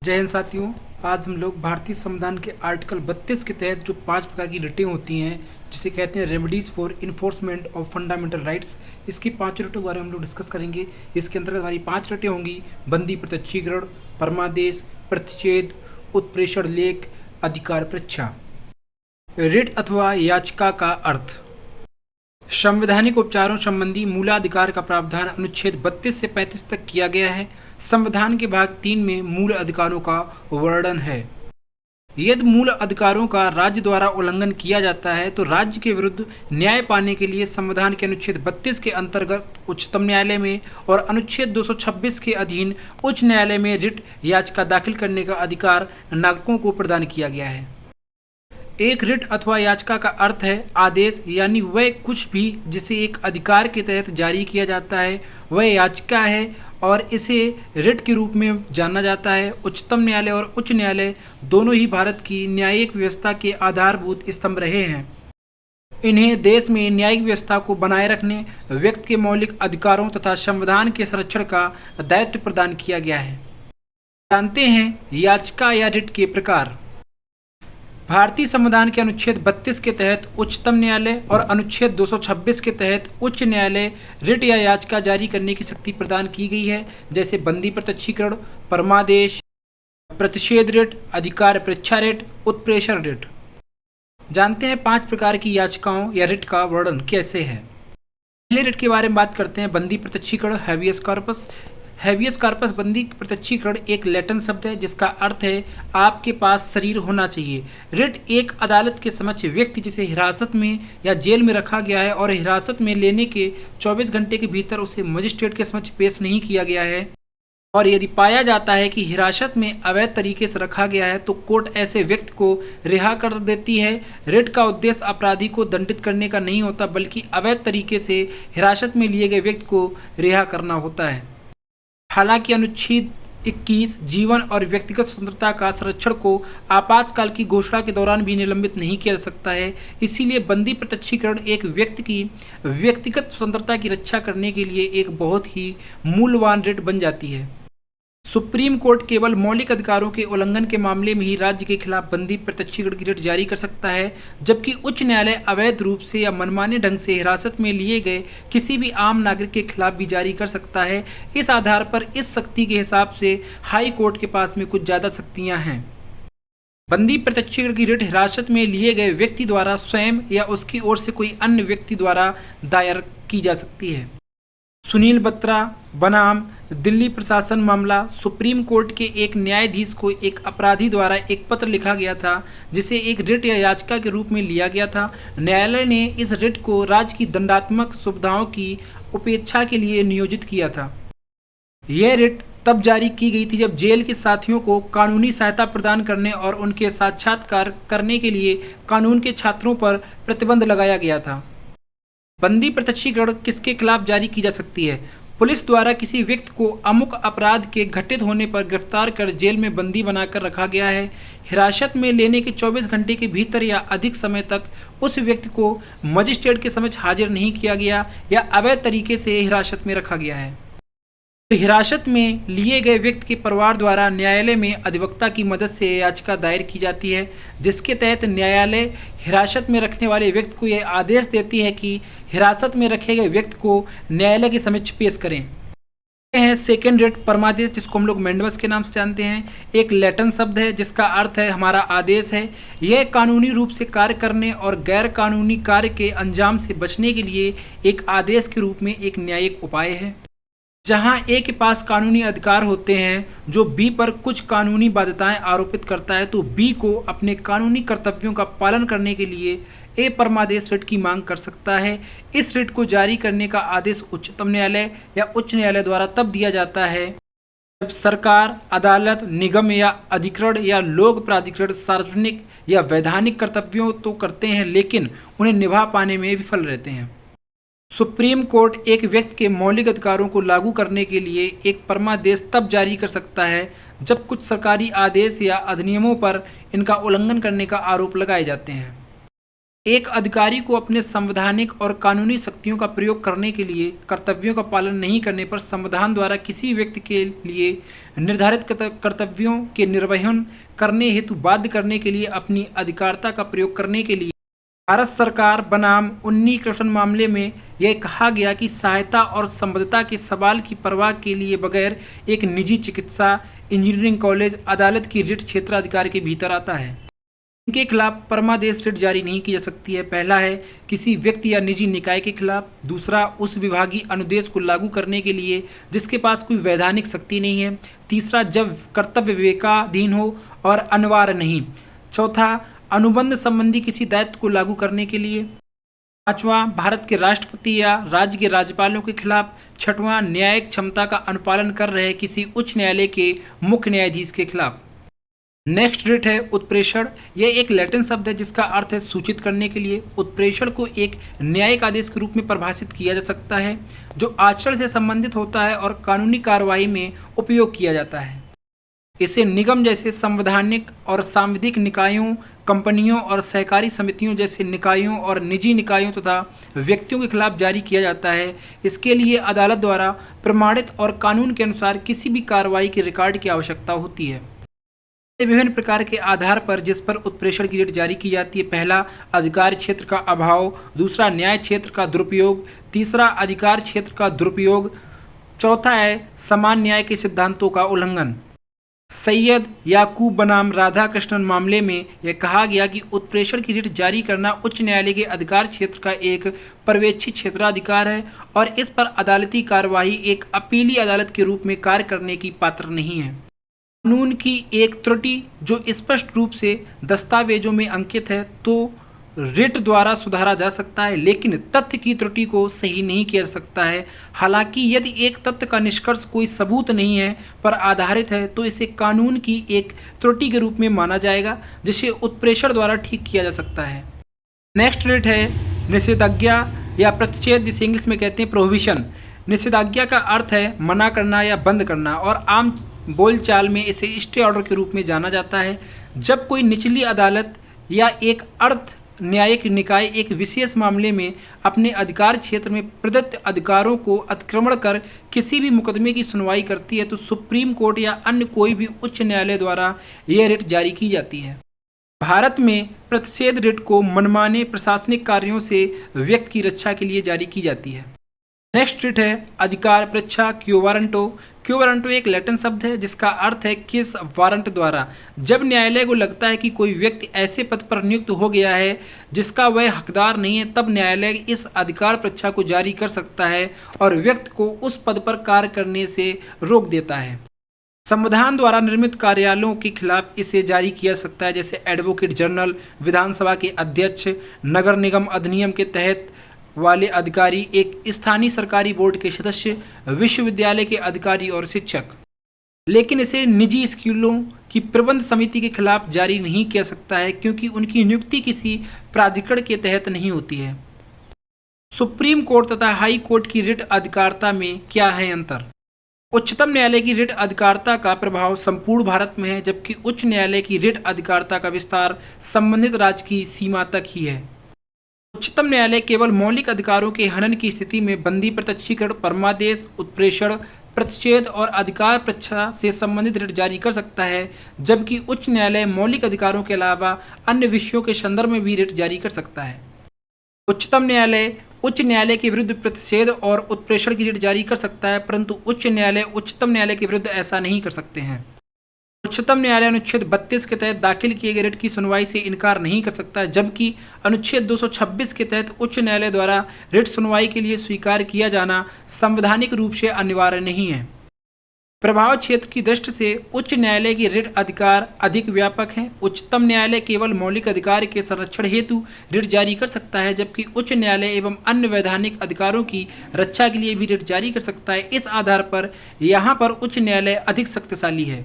जय हिंद साथियों। आज हम लोग भारतीय संविधान के आर्टिकल 32 के तहत जो 5 प्रकार की रिटें होती हैं, जिसे कहते हैं remedies for enforcement of fundamental rights, इसकी 5 रिटों के बारे में हम लोग डिस्कस करेंगे। इसके अंतर्गत हमारी 5 रिटें होंगी: बंदी प्रत्यक्षीकरण, परमादेश, प्रतिषेध, उत्प्रेषण लेख, अधिकार परीक्षा। रिट अथवा याचिका का अर्थ: संवैधानिक उपचारों संबंधी मूलाधिकार का प्रावधान अनुच्छेद 32 से 35 तक किया गया है। संविधान के भाग 3 में मूल अधिकारों का वर्णन है। यदि मूल अधिकारों का राज्य द्वारा उल्लंघन किया जाता है तो राज्य के विरुद्ध न्याय पाने के लिए संविधान के अनुच्छेद 32 के अंतर्गत उच्चतम न्यायालय में और अनुच्छेद 226 के अधीन उच्च न्यायालय में रिट याचिका दाखिल करने का अधिकार नागरिकों को प्रदान किया गया है। एक रिट अथवा याचिका का अर्थ है आदेश, यानी वह कुछ भी जिसे एक अधिकार के तहत जारी किया जाता है वह याचिका है और इसे रिट के रूप में जाना जाता है। उच्चतम न्यायालय और उच्च न्यायालय दोनों ही भारत की न्यायिक व्यवस्था के आधारभूत स्तंभ रहे हैं। इन्हें देश में न्यायिक व्यवस्था को बनाए रखने, व्यक्ति के मौलिक अधिकारों तथा संविधान के संरक्षण का दायित्व प्रदान किया गया है। जानते हैं याचिका या रिट के प्रकार। भारतीय संविधान के अनुच्छेद 32 के तहत उच्चतम न्यायालय और अनुच्छेद 226 के तहत उच्च न्यायालय रिट या याचिका जारी करने की शक्ति प्रदान की गई है, जैसे बंदी प्रत्यक्षीकरण, परमादेश, प्रतिषेध रिट, अधिकार परीक्षा रिट, उत्प्रेषण रिट। जानते हैं 5 प्रकार की याचिकाओं या रिट का वर्णन कैसे है। पहले रिट के बारे में बात करते हैं, बंदी प्रत्यक्षीकरण, हैबियस कॉर्पस। हैबियस कॉर्पस बंदी प्रत्यक्षीकरण एक लैटिन शब्द है जिसका अर्थ है आपके पास शरीर होना चाहिए। रिट एक अदालत के समक्ष व्यक्ति जिसे हिरासत में या जेल में रखा गया है और हिरासत में लेने के 24 घंटे के भीतर उसे मजिस्ट्रेट के समक्ष पेश नहीं किया गया है और यदि पाया जाता है कि हिरासत में अवैध तरीके से रखा गया है तो कोर्ट ऐसे व्यक्ति को रिहा कर देती है। रिट का उद्देश्य अपराधी को दंडित करने का नहीं होता बल्कि अवैध तरीके से हिरासत में लिए गए व्यक्ति को रिहा करना होता है। हालांकि अनुच्छेद 21 जीवन और व्यक्तिगत स्वतंत्रता का संरक्षण को आपातकाल की घोषणा के दौरान भी निलंबित नहीं किया जा सकता है। इसीलिए बंदी प्रत्यक्षीकरण एक व्यक्ति की व्यक्तिगत स्वतंत्रता की रक्षा करने के लिए एक बहुत ही मूल्यवान रिट बन जाती है। सुप्रीम कोर्ट केवल मौलिक अधिकारों के उल्लंघन के मामले में ही राज्य के खिलाफ बंदी प्रत्यक्षीकरण की रिट जारी कर सकता है, जबकि उच्च न्यायालय अवैध रूप से या मनमाने ढंग से हिरासत में लिए गए किसी भी आम नागरिक के खिलाफ भी जारी कर सकता है। इस आधार पर इस शक्ति के हिसाब से हाई कोर्ट के पास में कुछ ज़्यादा शक्तियाँ हैं। बंदी प्रत्यक्षीकरण की रिट हिरासत में लिए गए व्यक्ति द्वारा स्वयं या उसकी ओर से कोई अन्य व्यक्ति द्वारा दायर की जा सकती है। सुनील बत्रा बनाम दिल्ली प्रशासन मामला। सुप्रीम कोर्ट के एक न्यायाधीश को एक अपराधी द्वारा एक पत्र लिखा गया था जिसे एक रिट या याचिका के रूप में लिया गया था। न्यायालय ने इस रिट को राज्य की दंडात्मक सुविधाओं की उपेक्षा के लिए नियोजित किया था। यह रिट तब जारी की गई थी जब जेल के साथियों को कानूनी सहायता प्रदान करने और उनके साक्षात्कार करने के लिए कानून के छात्रों पर प्रतिबंध लगाया गया था। बंदी प्रत्यक्षीकरण किसके खिलाफ जारी की जा सकती है? पुलिस द्वारा किसी व्यक्ति को अमुक अपराध के घटित होने पर गिरफ्तार कर जेल में बंदी बनाकर रखा गया है। हिरासत में लेने के 24 घंटे के भीतर या अधिक समय तक उस व्यक्ति को मजिस्ट्रेट के समक्ष हाजिर नहीं किया गया या अवैध तरीके से हिरासत में रखा गया है। तो हिरासत में लिए गए व्यक्ति के परिवार द्वारा न्यायालय में अधिवक्ता की मदद से याचिका दायर की जाती है, जिसके तहत न्यायालय हिरासत में रखने वाले व्यक्ति को यह आदेश देती है कि हिरासत में रखे गए व्यक्ति को न्यायालय के समक्ष पेश करें। यह है सेकेंड रिट, परमादेश, जिसको हम लोग मेंडबस के नाम से जानते हैं। एक लैटिन शब्द है जिसका अर्थ है हमारा आदेश है। यह कानूनी रूप से कार्य करने और गैर कानूनी कार्य के अंजाम से बचने के लिए एक आदेश के रूप में एक न्यायिक उपाय है। जहां ए के पास कानूनी अधिकार होते हैं जो बी पर कुछ कानूनी बाध्यताएं आरोपित करता है, तो बी को अपने कानूनी कर्तव्यों का पालन करने के लिए ए परमादेश रिट की मांग कर सकता है। इस रिट को जारी करने का आदेश उच्चतम न्यायालय या उच्च न्यायालय द्वारा तब दिया जाता है जब सरकार, अदालत, निगम या अधिकरण या लोक प्राधिकरण सार्वजनिक या वैधानिक कर्तव्यों तो करते हैं लेकिन उन्हें निभा पाने में विफल रहते हैं। सुप्रीम कोर्ट एक व्यक्ति के मौलिक अधिकारों को लागू करने के लिए एक परमादेश तब जारी कर सकता है जब कुछ सरकारी आदेश या अधिनियमों पर इनका उल्लंघन करने का आरोप लगाए जाते हैं। एक अधिकारी को अपने संवैधानिक और कानूनी शक्तियों का प्रयोग करने के लिए कर्तव्यों का पालन नहीं करने पर संविधान द्वारा किसी व्यक्ति के लिए निर्धारित कर्तव्यों के निर्वहन करने हेतु बाध्य करने के लिए अपनी अधिकारिता का प्रयोग करने के लिए भारत सरकार बनाम उन्नीकृष्ण मामले में यह कहा गया कि सहायता और संबद्धता के सवाल की परवाह के लिए बगैर एक निजी चिकित्सा इंजीनियरिंग कॉलेज अदालत की रिट क्षेत्राधिकार के भीतर आता है। इनके खिलाफ परमादेश रिट जारी नहीं की जा सकती है। पहला है किसी व्यक्ति या निजी निकाय के खिलाफ, दूसरा उस विभागीय अनुदेश को लागू करने के लिए जिसके पास कोई वैधानिक शक्ति नहीं है, तीसरा जब कर्तव्य विवेकाधीन हो और अनिवार्य नहीं, चौथा अनुबंध संबंधी किसी दायित्व को लागू करने के लिए, पांचवा भारत के राष्ट्रपति या राज्य के राज्यपालों के खिलाफ, छठवां न्यायिक क्षमता का अनुपालन कर रहे किसी उच्च न्यायालय के मुख्य न्यायाधीश के खिलाफ। नेक्स्ट रिट है उत्प्रेषण। यह एक लैटिन शब्द है जिसका अर्थ है सूचित करने के लिए। उत्प्रेषण को एक न्यायिक आदेश के रूप में परिभाषित किया जा सकता है जो आचरण से संबंधित होता है और कानूनी कार्रवाई में उपयोग किया जाता है। इसे निगम जैसे संवैधानिक और सांविधिक निकायों, कंपनियों और सहकारी समितियों जैसे निकायों और निजी निकायों तथा व्यक्तियों के खिलाफ जारी किया जाता है। इसके लिए अदालत द्वारा प्रमाणित और कानून के अनुसार किसी भी कार्रवाई के रिकॉर्ड की आवश्यकता होती है। विभिन्न प्रकार के आधार पर जिस पर उत्प्रेषण की रिट जारी की जाती है, पहला अधिकार क्षेत्र का अभाव, दूसरा न्याय क्षेत्र का दुरुपयोग, तीसरा अधिकार क्षेत्र का दुरुपयोग, चौथा है समान न्याय के सिद्धांतों का उल्लंघन। सैयद याकूब बनाम राधाकृष्णन मामले में यह कहा गया कि उत्प्रेषण की रिट जारी करना उच्च न्यायालय के अधिकार क्षेत्र का एक पर्यवेक्षी क्षेत्राधिकार है और इस पर अदालती कार्यवाही एक अपीली अदालत के रूप में कार्य करने की पात्र नहीं है। कानून की एक त्रुटि जो स्पष्ट रूप से दस्तावेजों में अंकित है तो रिट द्वारा सुधारा जा सकता है, लेकिन तथ्य की त्रुटि को सही नहीं किया जा सकता है। हालांकि यदि एक तथ्य का निष्कर्ष कोई सबूत नहीं है पर आधारित है तो इसे कानून की एक त्रुटि के रूप में माना जाएगा जिसे उत्प्रेषण द्वारा ठीक किया जा सकता है। नेक्स्ट रिट है निषेधाज्ञा या प्रतिषेध, जिसे इंग्लिश में कहते हैं प्रोहिबिशन। निषेधाज्ञा का अर्थ है मना करना या बंद करना और आम बोलचाल में इसे स्टे ऑर्डर के रूप में जाना जाता है। जब कोई निचली अदालत या एक अर्ध न्यायिक निकाय एक विशेष मामले में अपने अधिकार क्षेत्र में प्रदत्त अधिकारों को अतिक्रमण कर किसी भी मुकदमे की सुनवाई करती है तो सुप्रीम कोर्ट या अन्य कोई भी उच्च न्यायालय द्वारा यह रिट जारी की जाती है। भारत में प्रतिषेध रिट को मनमाने प्रशासनिक कार्यों से व्यक्ति की रक्षा के लिए जारी की जाती है। नेक्स्ट रिट है अधिकार परीक्षा क्यो वारंटो। क्यो वारंटो एक लैटिन शब्द है जिसका अर्थ है किस वारंट द्वारा। जब न्यायालय को लगता है कि कोई व्यक्ति ऐसे पद पर नियुक्त हो गया है जिसका वह हकदार नहीं है, तब न्यायालय इस अधिकार परीक्षा को जारी कर सकता है और व्यक्ति को उस पद पर कार्य करने से रोक देता है। संविधान द्वारा निर्मित कार्यालयों के खिलाफ इसे जारी किया जा सकता है, जैसे एडवोकेट जनरल, विधानसभा के अध्यक्ष, नगर निगम अधिनियम के तहत वाले अधिकारी, एक स्थानीय सरकारी बोर्ड के सदस्य, विश्वविद्यालय के अधिकारी और शिक्षक। लेकिन इसे निजी स्कूलों की प्रबंध समिति के खिलाफ जारी नहीं किया सकता है क्योंकि उनकी नियुक्ति किसी प्राधिकरण के तहत नहीं होती है। सुप्रीम कोर्ट तथा हाई कोर्ट की रिट अधिकारिता में क्या है अंतर? उच्चतम न्यायालय की रिट अधिकारिता का प्रभाव संपूर्ण भारत में है, जबकि उच्च न्यायालय की रिट अधिकारिता का विस्तार संबंधित राज्य की सीमा तक ही है। उच्चतम न्यायालय केवल मौलिक अधिकारों के हनन की स्थिति में बंदी प्रत्यक्षीकरण, परमादेश, उत्प्रेषण, प्रतिषेध और अधिकार परीक्षा से संबंधित रिट जारी कर सकता है, जबकि उच्च न्यायालय मौलिक अधिकारों के अलावा अन्य विषयों के संदर्भ में भी रिट जारी कर सकता है। उच्चतम न्यायालय उच्च न्यायालय के विरुद्ध प्रतिषेध और उत्प्रेषण की रिट जारी कर सकता है, परंतु उच्च न्यायालय उच्चतम न्यायालय के विरुद्ध ऐसा नहीं कर सकते हैं। उच्चतम न्यायालय अनुच्छेद 32 के तहत दाखिल किए गए रिट की सुनवाई से इनकार नहीं कर सकता, जबकि अनुच्छेद 226 के तहत उच्च न्यायालय द्वारा रिट सुनवाई के लिए स्वीकार किया जाना संवैधानिक रूप से अनिवार्य नहीं है। प्रभाव क्षेत्र की दृष्टि से उच्च न्यायालय की रिट अधिकार अधिक व्यापक हैं। उच्चतम न्यायालय केवल मौलिक अधिकार के संरक्षण हेतु रिट जारी कर सकता है, जबकि उच्च न्यायालय एवं अन्य वैधानिक अधिकारों की रक्षा के लिए भी रिट जारी कर सकता है। इस आधार पर यहाँ पर उच्च न्यायालय अधिक शक्तिशाली है।